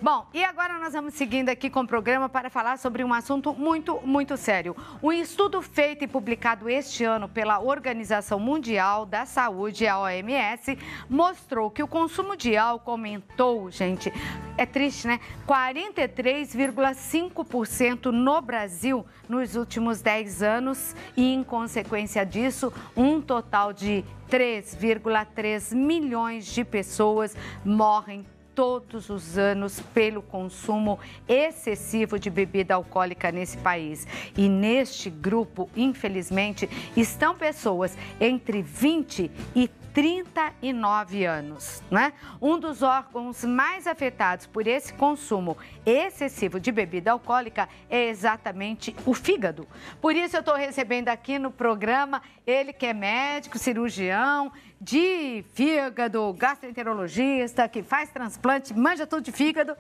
Bom, e agora nós vamos seguindo aqui com o programa para falar sobre um assunto muito sério. Um estudo feito e publicado este ano pela Organização Mundial da Saúde, a OMS, mostrou que o consumo de álcool aumentou, gente, é triste, né? 43,5% no Brasil nos últimos 10 anos e, em consequência disso, um total de 3,3 milhões de pessoas morrem todos os anos pelo consumo excessivo de bebida alcoólica nesse país. E neste grupo, infelizmente, estão pessoas entre 20 e 39 anos, né? Um dos órgãos mais afetados por esse consumo excessivo de bebida alcoólica é exatamente o fígado. Por isso eu estou recebendo aqui no programa ele que é médico, cirurgião de fígado, gastroenterologista, que faz transplante, manja tudo de fígado.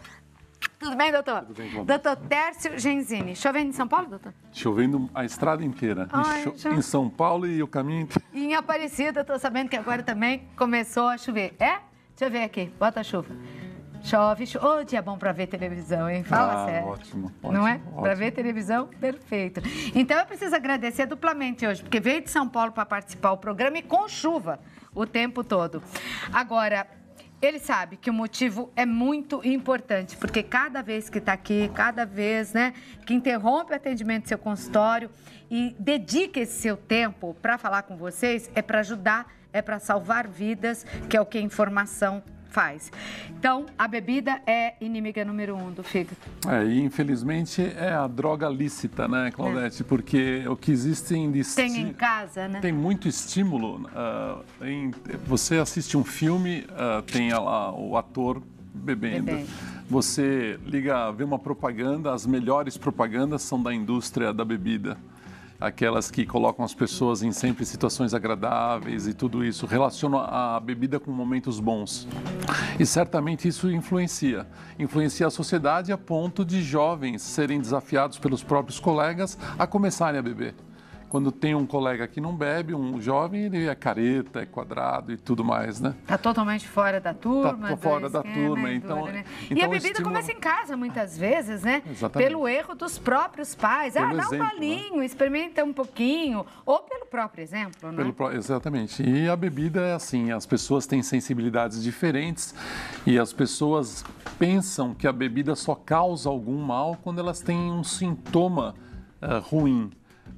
Tudo bem, doutor? Tudo bem, Cláudia. Doutor Tércio Genzini. Chovendo em São Paulo, doutor? Chovendo a estrada inteira. Em São Paulo e o caminho inteiro. E em Aparecida, estou sabendo que agora também começou a chover. É? Deixa eu ver aqui. Bota a chuva. Chove, chove. Ô, dia bom para ver televisão, hein? Fala sério. Ótimo. Não é? Para ver televisão, perfeito. Então, eu preciso agradecer duplamente hoje, porque veio de São Paulo para participar do programa e com chuva o tempo todo. Agora, ele sabe que o motivo é muito importante, porque cada vez que está aqui, cada vez, né, que interrompe o atendimento do seu consultório e dedica esse seu tempo para falar com vocês, é para ajudar, é para salvar vidas, que é o que a informação faz. Então, a bebida é inimiga número 1 do fígado. E infelizmente é a droga lícita, né, Claudete? Porque o que existe tem em casa, né? Tem muito estímulo. Você assiste um filme, tem lá o ator bebendo. Você vê uma propaganda, as melhores propagandas são da indústria da bebida. Aquelas que colocam as pessoas em sempre situações agradáveis e tudo isso, relacionam a bebida com momentos bons. E certamente isso influencia a sociedade a ponto de jovens serem desafiados pelos próprios colegas a começarem a beber. Quando tem um colega que não bebe, um jovem, ele é careta, é quadrado e tudo mais, né? Está totalmente fora da turma. Está fora da turma, então... Né? E a bebida começa em casa, muitas vezes, né? Exatamente. Pelo erro dos próprios pais. Dá um golinho, né? Experimenta um pouquinho. Ou pelo próprio exemplo, né? Exatamente. E a bebida é assim, as pessoas têm sensibilidades diferentes e as pessoas pensam que a bebida só causa algum mal quando elas têm um sintoma ruim.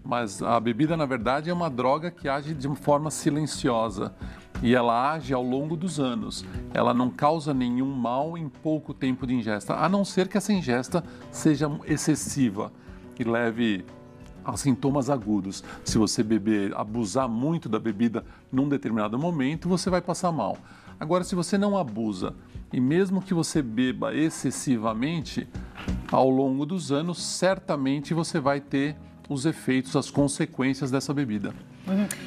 Mas a bebida, na verdade, é uma droga que age de uma forma silenciosa e ela age ao longo dos anos. Ela não causa nenhum mal em pouco tempo de ingesta, a não ser que essa ingesta seja excessiva e leve a sintomas agudos. Se você abusar muito da bebida num determinado momento, você vai passar mal. Agora, se você não abusa e mesmo que você beba excessivamente, ao longo dos anos, certamente você vai ter os efeitos, as consequências dessa bebida.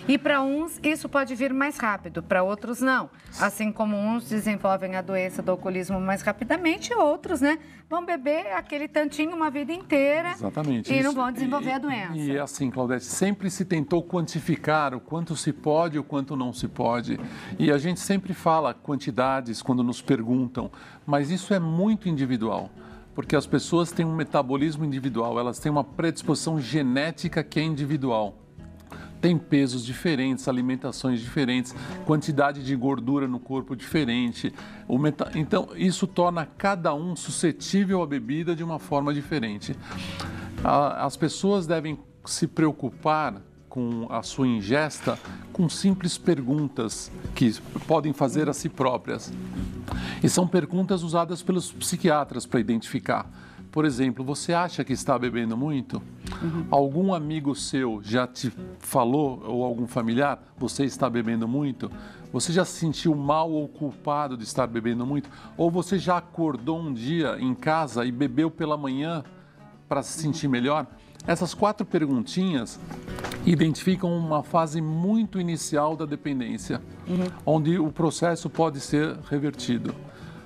E para uns isso pode vir mais rápido, para outros não. Assim como uns desenvolvem a doença do alcoolismo mais rapidamente, outros, né, vão beber aquele tantinho uma vida inteira. Exatamente. E não vão desenvolver a doença. E é assim, Claudete, sempre se tentou quantificar o quanto se pode e o quanto não se pode. E a gente sempre fala quantidades quando nos perguntam, mas isso é muito individual. Porque as pessoas têm um metabolismo individual, elas têm uma predisposição genética que é individual. Tem pesos diferentes, alimentações diferentes, quantidade de gordura no corpo diferente. Então, isso torna cada um suscetível à bebida de uma forma diferente. As pessoas devem se preocupar com a sua ingesta com simples perguntas que podem fazer a si próprias. E são perguntas usadas pelos psiquiatras para identificar. Por exemplo, você acha que está bebendo muito? Algum amigo seu já te falou, ou algum familiar, você está bebendo muito? Você já se sentiu mal ou culpado de estar bebendo muito? Ou você já acordou um dia em casa e bebeu pela manhã para se sentir melhor? Essas 4 perguntinhas identificam uma fase muito inicial da dependência, onde o processo pode ser revertido.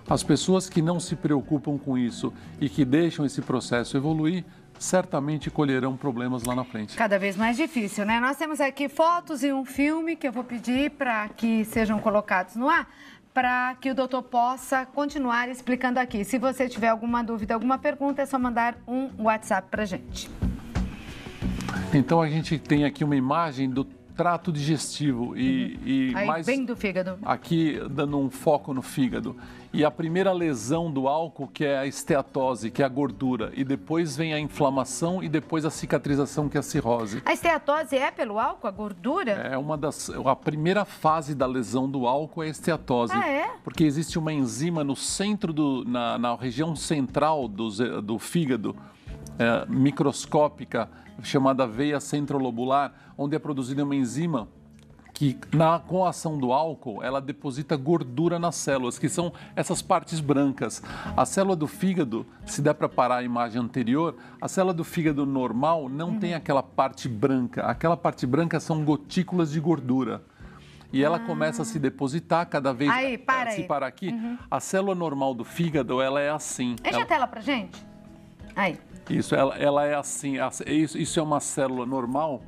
As pessoas que não se preocupam com isso e que deixam esse processo evoluir, certamente colherão problemas lá na frente. Cada vez mais difícil, né? Nós temos aqui fotos e um filme que eu vou pedir para que sejam colocados no ar, para que o doutor possa continuar explicando aqui. Se você tiver alguma dúvida, alguma pergunta, é só mandar um WhatsApp para a gente. Então, a gente tem aqui uma imagem do trato digestivo e aí, mais bem do fígado. Aqui dando um foco no fígado. E a primeira lesão do álcool, que é a esteatose, que é a gordura, e depois vem a inflamação e depois a cicatrização, que é a cirrose. A esteatose é pelo álcool, a gordura? É a primeira fase da lesão do álcool é a esteatose. Ah, é? Porque existe uma enzima no centro na região central do fígado, microscópica, chamada veia centrolobular, onde é produzida uma enzima que, com a ação do álcool, ela deposita gordura nas células, que são essas partes brancas. A célula do fígado, se der para parar a imagem anterior, a célula do fígado normal não tem aquela parte branca. Aquela parte branca são gotículas de gordura. E ela começa a se depositar cada vez... Se parar aqui, a célula normal do fígado, ela é assim. Deixa a tela pra gente. Aí. Isso, ela é assim. Isso é uma célula normal.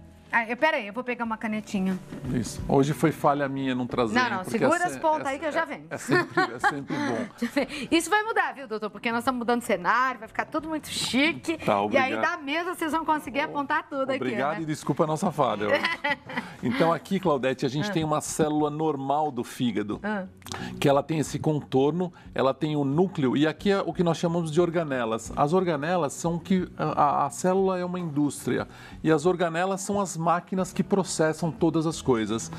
Peraí, eu vou pegar uma canetinha. Isso. Hoje foi falha minha não trazer. Não, segura as pontas aí que eu já venho. É sempre bom. Isso vai mudar, viu, doutor? Porque nós estamos mudando cenário, vai ficar tudo muito chique. Tá, obrigado. E aí da mesa vocês vão conseguir apontar tudo aqui. Obrigado, né? E desculpa a nossa falha. Então aqui, Claudete, a gente tem uma célula normal do fígado, que ela tem esse contorno, ela tem o núcleo, e aqui é o que nós chamamos de organelas. As organelas são que a célula é uma indústria, e as organelas são as máquinas que processam todas as coisas.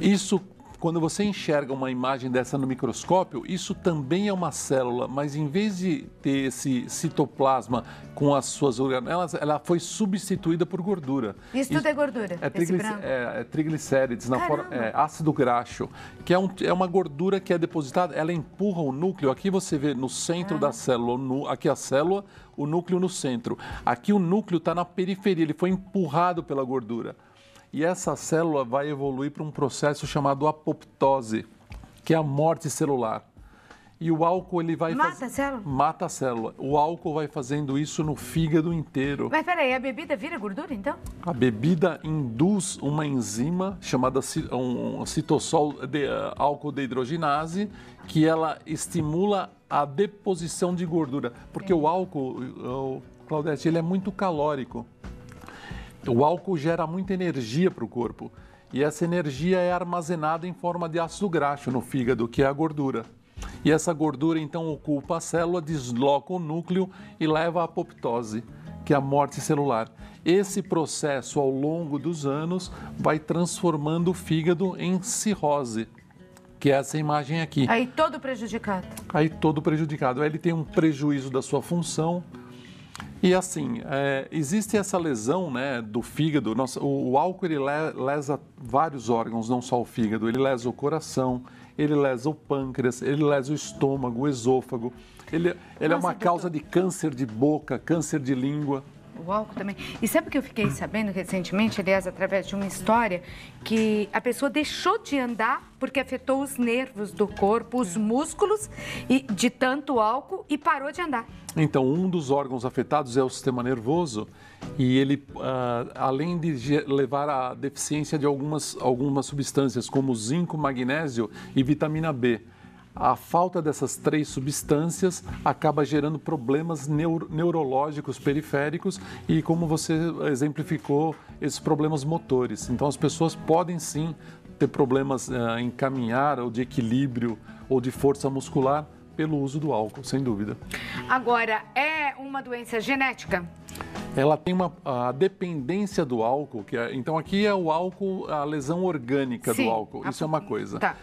Isso, quando você enxerga uma imagem dessa no microscópio, isso também é uma célula, mas em vez de ter esse citoplasma com as suas organelas, ela foi substituída por gordura. Isso tudo é gordura? É triglicérides, ácido graxo, que é uma gordura que é depositada, ela empurra o núcleo. Aqui você vê no centro da célula, aqui a célula, o núcleo no centro. Aqui o núcleo está na periferia, ele foi empurrado pela gordura. E essa célula vai evoluir para um processo chamado apoptose, que é a morte celular. E o álcool, ele vai... Mata a célula? Mata a célula. O álcool vai fazendo isso no fígado inteiro. Mas peraí, a bebida vira gordura, então? A bebida induz uma enzima chamada citossol álcool dehidrogenase, que ela estimula a deposição de gordura. Porque o álcool, Claudete, ele é muito calórico. O álcool gera muita energia para o corpo. E essa energia é armazenada em forma de ácido graxo no fígado, que é a gordura. E essa gordura, então, ocupa a célula, desloca o núcleo e leva à apoptose, que é a morte celular. Esse processo, ao longo dos anos, vai transformando o fígado em cirrose, que é essa imagem aqui. Aí todo prejudicado. Aí todo prejudicado. Aí ele tem um prejuízo da sua função. E assim, existe essa lesão, né, do fígado. O álcool, ele lesa vários órgãos, não só o fígado. Ele lesa o coração, ele lesa o pâncreas, ele lesa o estômago, o esôfago. Ele é uma causa de câncer de boca, câncer de língua. O álcool também. E sabe o que eu fiquei sabendo recentemente, aliás, através de uma história, que a pessoa deixou de andar porque afetou os nervos do corpo, os músculos, e de tanto álcool, e parou de andar. Então, um dos órgãos afetados é o sistema nervoso, e ele, além de levar à deficiência de algumas substâncias, como zinco, magnésio e vitamina B, a falta dessas três substâncias acaba gerando problemas neurológicos periféricos e, como você exemplificou, esses problemas motores. Então, as pessoas podem sim ter problemas em caminhar, ou de equilíbrio, ou de força muscular, pelo uso do álcool, sem dúvida. Agora, é uma doença genética? Ela tem a dependência do álcool, então aqui é o álcool, a lesão orgânica do álcool, isso é uma coisa. Tá.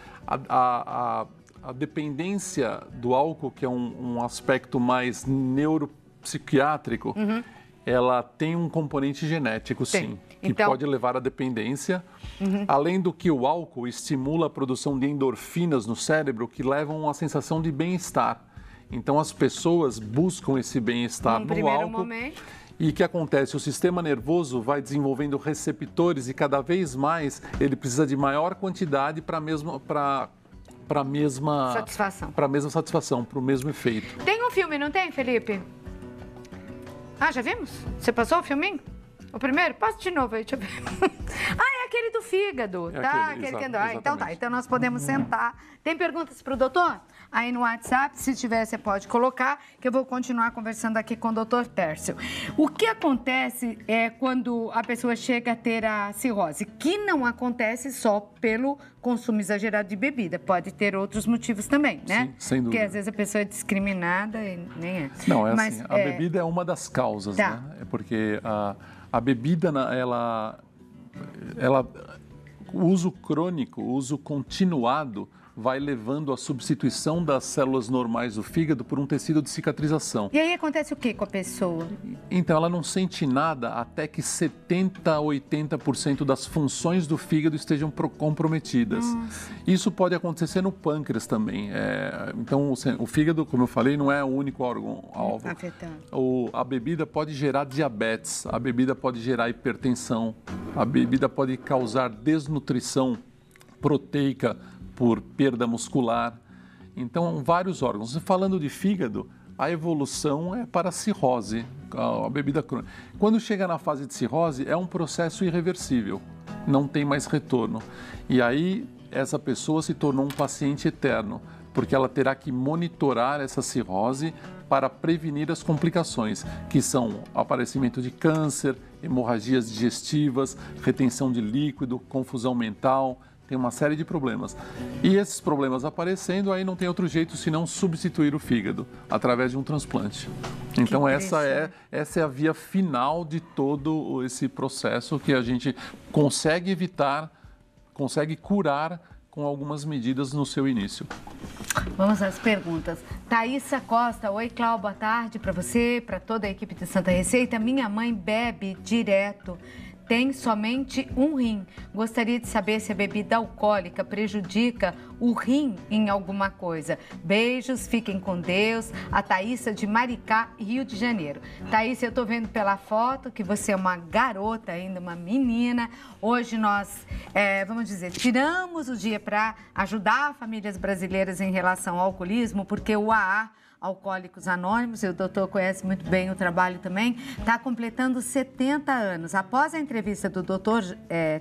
A dependência do álcool, que é um aspecto mais neuropsiquiátrico, ela tem um componente genético, sim, que pode levar à dependência. Além do que o álcool estimula a produção de endorfinas no cérebro, que levam a sensação de bem-estar. Então, as pessoas buscam esse bem-estar no álcool. Momento. E o que acontece? O sistema nervoso vai desenvolvendo receptores e cada vez mais ele precisa de maior quantidade para a mesma satisfação, para o mesmo efeito. Tem um filme, não tem, Felipe? Ah, já vimos? Você passou o filminho? O primeiro? Passa de novo aí, deixa eu ver. Ah, é aquele do fígado, tá? Então tá, então nós podemos sentar. Tem perguntas para o doutor? Aí no WhatsApp, se tiver, você pode colocar, que eu vou continuar conversando aqui com o doutor Tércio. O que acontece quando a pessoa chega a ter a cirrose? Que não acontece só pelo consumo exagerado de bebida, pode ter outros motivos também, né? Sim, sem dúvida. Porque às vezes a pessoa é discriminada e nem é. Não, assim, a bebida é uma das causas, tá, né? É porque a bebida, o uso crônico, o uso continuado, vai levando à substituição das células normais do fígado por um tecido de cicatrização. E aí acontece o que com a pessoa? Então, ela não sente nada até que 70% a 80% das funções do fígado estejam comprometidas. Nossa. Isso pode acontecer no pâncreas também. Então, o fígado, como eu falei, não é o único órgão-alvo. A bebida pode gerar diabetes, a bebida pode gerar hipertensão, a bebida pode causar desnutrição proteica, por perda muscular. Então, vários órgãos. Falando de fígado, a evolução é para a cirrose, a bebida crônica. Quando chega na fase de cirrose, é um processo irreversível, não tem mais retorno. E aí, essa pessoa se tornou um paciente eterno, porque ela terá que monitorar essa cirrose para prevenir as complicações, que são aparecimento de câncer, hemorragias digestivas, retenção de líquido, confusão mental. Tem uma série de problemas. E esses problemas aparecendo, aí não tem outro jeito senão substituir o fígado através de um transplante. Então essa é a via final de todo esse processo que a gente consegue evitar, consegue curar com algumas medidas no seu início. Vamos às perguntas. Thaísa Costa, oi Cláudio, boa tarde para você, para toda a equipe de Santa Receita. Minha mãe bebe direto. Tem somente um rim. Gostaria de saber se a bebida alcoólica prejudica o rim em alguma coisa. Beijos, fiquem com Deus. A Thaísa de Maricá, Rio de Janeiro. Thaísa, eu estou vendo pela foto que você é uma garota ainda, uma menina. Hoje nós, vamos dizer, tiramos o dia para ajudar famílias brasileiras em relação ao alcoolismo, porque o AA, Alcoólicos Anônimos, e o doutor conhece muito bem o trabalho também, está completando 70 anos. Após a entrevista do doutor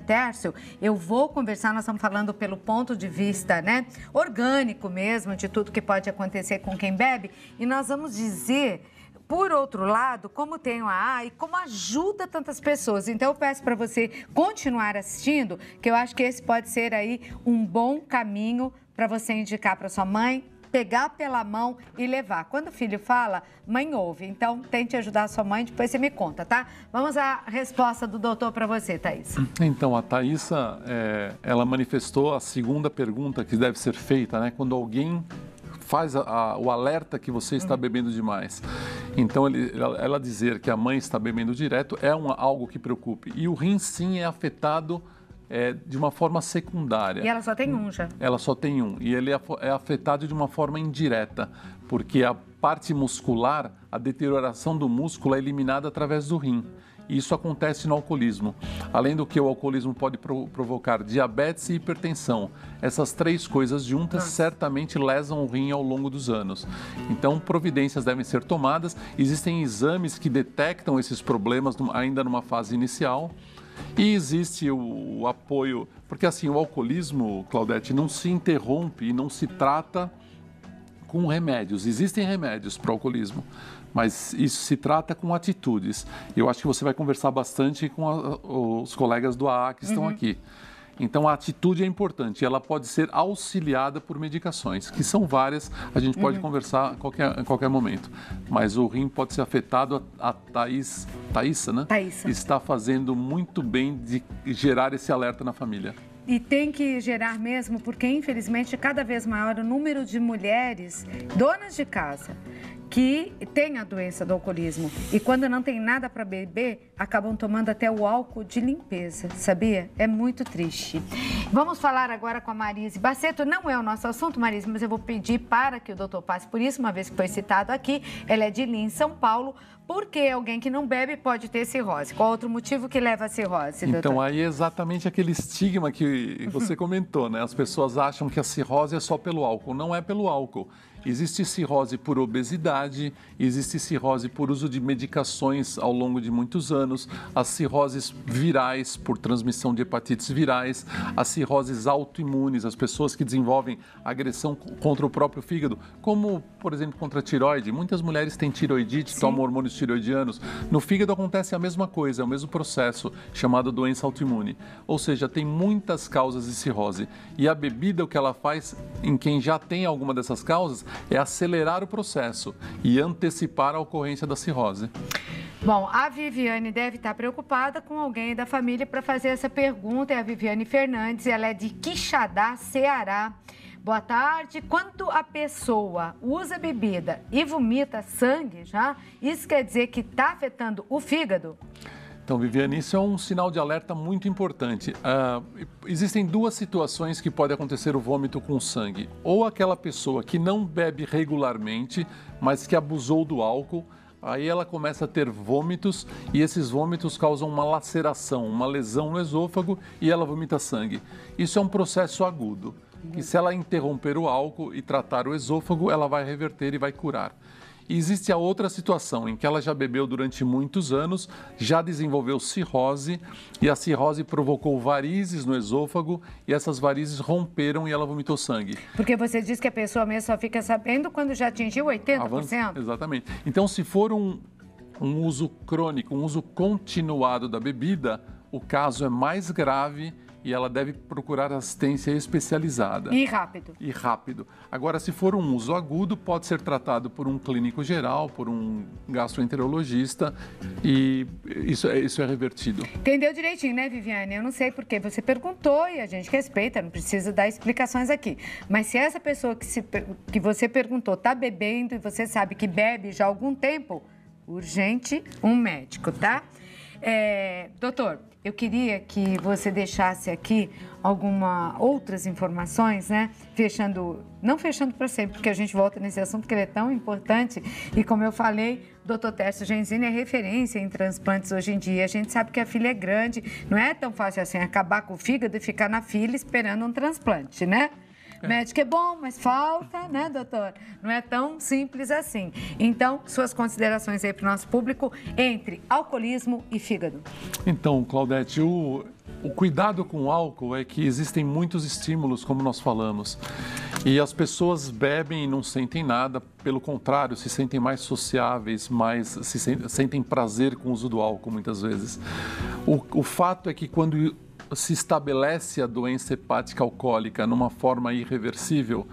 Tércio, eu vou conversar, nós estamos falando pelo ponto de vista, né, orgânico mesmo, de tudo que pode acontecer com quem bebe, e nós vamos dizer, por outro lado, como tem o AA e como ajuda tantas pessoas. Então, eu peço para você continuar assistindo, que eu acho que esse pode ser aí um bom caminho para você indicar para sua mãe, pegar pela mão e levar. Quando o filho fala, mãe ouve. Então, tente ajudar a sua mãe, depois você me conta, tá? Vamos à resposta do doutor para você, Thaísa. Então, a Thaísa, ela manifestou a segunda pergunta que deve ser feita, né? Quando alguém faz o alerta que você está bebendo demais. Então, ela dizer que a mãe está bebendo direto é algo que preocupe. E o rim, sim, é afetado de uma forma secundária. E ela só tem um já? Ela só tem um. E ele é afetado de uma forma indireta, porque a parte muscular, a deterioração do músculo é eliminada através do rim. E isso acontece no alcoolismo. Além do que o alcoolismo pode provocar diabetes e hipertensão. Essas três coisas juntas certamente lesam o rim ao longo dos anos. Então, providências devem ser tomadas. Existem exames que detectam esses problemas ainda numa fase inicial. E existe o apoio, porque assim, o alcoolismo, Claudete, não se interrompe e não se trata com remédios. Existem remédios para o alcoolismo, mas isso se trata com atitudes. Eu acho que você vai conversar bastante com os colegas do AA que estão aqui. Então, a atitude é importante, ela pode ser auxiliada por medicações, que são várias, a gente pode conversar em qualquer momento. Mas o rim pode ser afetado, a Thaísa, né? Thaísa. Está fazendo muito bem de gerar esse alerta na família. E tem que gerar mesmo, porque infelizmente cada vez maior o número de mulheres donas de casa que têm a doença do alcoolismo e quando não tem nada para beber, acabam tomando até o álcool de limpeza, sabia? É muito triste. Vamos falar agora com a Marise Baceto. Não é o nosso assunto, Marise, mas eu vou pedir para que o doutor passe por isso, uma vez que foi citado aqui. Ela é de Lins, São Paulo. Por que alguém que não bebe pode ter cirrose? Qual outro motivo que leva a cirrose, doutor? Então, aí é exatamente aquele estigma que você comentou, né? As pessoas acham que a cirrose é só pelo álcool. Não é pelo álcool. Existe cirrose por obesidade, existe cirrose por uso de medicações ao longo de muitos anos, as cirroses virais por transmissão de hepatites virais, as cirroses autoimunes, as pessoas que desenvolvem agressão contra o próprio fígado, como, por exemplo, contra a tireoide. Muitas mulheres têm tireoidite, tomam hormônios tireoidianos. No fígado acontece a mesma coisa, é o mesmo processo, chamado doença autoimune. Ou seja, tem muitas causas de cirrose. E a bebida, o que ela faz em quem já tem alguma dessas causas, é acelerar o processo e antecipar a ocorrência da cirrose. Bom, a Viviane deve estar preocupada com alguém da família para fazer essa pergunta. É a Viviane Fernandes, ela é de Quixadá, Ceará. Boa tarde. Quando a pessoa usa bebida e vomita sangue, isso quer dizer que está afetando o fígado? Então, Viviane, isso é um sinal de alerta muito importante. Existem duas situações que pode acontecer o vômito com sangue. Ou aquela pessoa que não bebe regularmente, mas que abusou do álcool, aí ela começa a ter vômitos e esses vômitos causam uma laceração, uma lesão no esôfago e ela vomita sangue. Isso é um processo agudo, que se ela interromper o álcool e tratar o esôfago, ela vai reverter e vai curar. E existe a outra situação, em que ela já bebeu durante muitos anos, já desenvolveu cirrose, e a cirrose provocou varizes no esôfago, e essas varizes romperam e ela vomitou sangue. Porque você diz que a pessoa mesmo só fica sabendo quando já atingiu 80%? Exatamente. Então, se for um uso crônico, um uso continuado da bebida, o caso é mais grave e ela deve procurar assistência especializada. E rápido. E rápido. Agora, se for um uso agudo, pode ser tratado por um clínico geral, por um gastroenterologista e isso é revertido. Entendeu direitinho, né, Viviane? Eu não sei porque você perguntou e a gente respeita, não precisa dar explicações aqui. Mas se essa pessoa que você perguntou está bebendo e você sabe que bebe já há algum tempo, urgente um médico, tá? Doutor, eu queria que você deixasse aqui outras informações, né? Não fechando para sempre, porque a gente volta nesse assunto, porque ele é tão importante. E como eu falei, o doutor Tércio Genzini é referência em transplantes hoje em dia. A gente sabe que a fila é grande, não é tão fácil assim acabar com o fígado e ficar na fila esperando um transplante, né? Médico é bom, mas falta, né, doutor? Não é tão simples assim. Então, suas considerações aí para o nosso público entre alcoolismo e fígado. Então, Claudete, o cuidado com o álcool é que existem muitos estímulos, como nós falamos. E as pessoas bebem e não sentem nada, pelo contrário, se sentem mais sociáveis, sentem prazer com o uso do álcool, muitas vezes. O fato é que quando se estabelece a doença hepática alcoólica numa forma irreversível,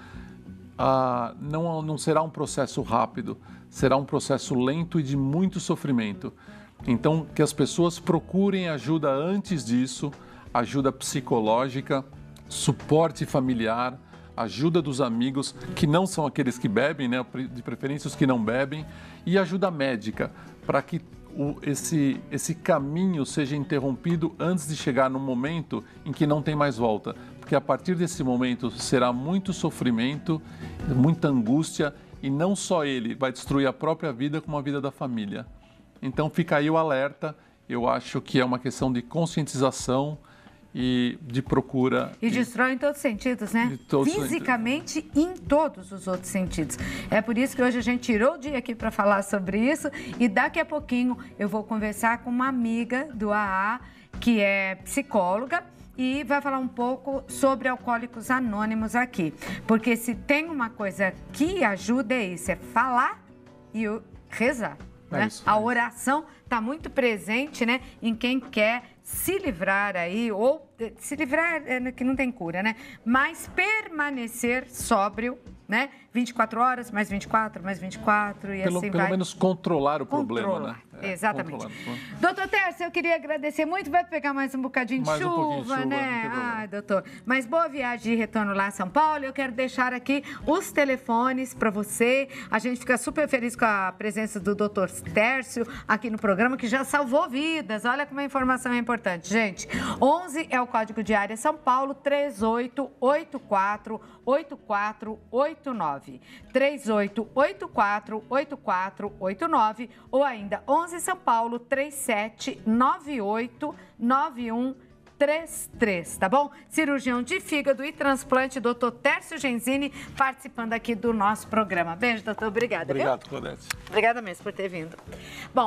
não será um processo rápido, será um processo lento e de muito sofrimento. Então, que as pessoas procurem ajuda antes disso, ajuda psicológica, suporte familiar, ajuda dos amigos, que não são aqueles que bebem, né? De preferência os que não bebem, e ajuda médica, para que esse caminho seja interrompido antes de chegar no momento em que não tem mais volta. Porque a partir desse momento será muito sofrimento, muita angústia, e não só ele vai destruir a própria vida, como a vida da família. Então fica aí o alerta, eu acho que é uma questão de conscientização e de procura. E destrói em todos os sentidos, né? Fisicamente e em todos os outros sentidos. É por isso que hoje a gente tirou o dia aqui para falar sobre isso e daqui a pouquinho eu vou conversar com uma amiga do AA, que é psicóloga, e vai falar um pouco sobre Alcoólicos Anônimos aqui. Porque se tem uma coisa que ajuda é isso, é falar e rezar. Né? A oração está muito presente, né, em quem quer se livrar aí, ou se livrar que não tem cura, né? Mas permanecer sóbrio, né? 24 horas, mais 24, mais 24 e assim vai. Pelo menos controlar o problema, né? Exatamente. Doutor Tércio, eu queria agradecer muito. Vai pegar mais um bocadinho de chuva, né? Ai, doutor. Mas boa viagem de retorno lá a São Paulo. Eu quero deixar aqui os telefones para você. A gente fica super feliz com a presença do doutor Tércio aqui no programa, que já salvou vidas. Olha como a informação é importante, gente. 11 é o código de área São Paulo, 3884-8489. 3884-8489 ou ainda 11 São Paulo, 3798-9113. 3333, tá bom? Cirurgião de fígado e transplante, doutor Tércio Genzini, participando aqui do nosso programa. Beijo, doutor. Obrigada. Obrigado, viu? Claudete. Obrigada mesmo por ter vindo. Bom.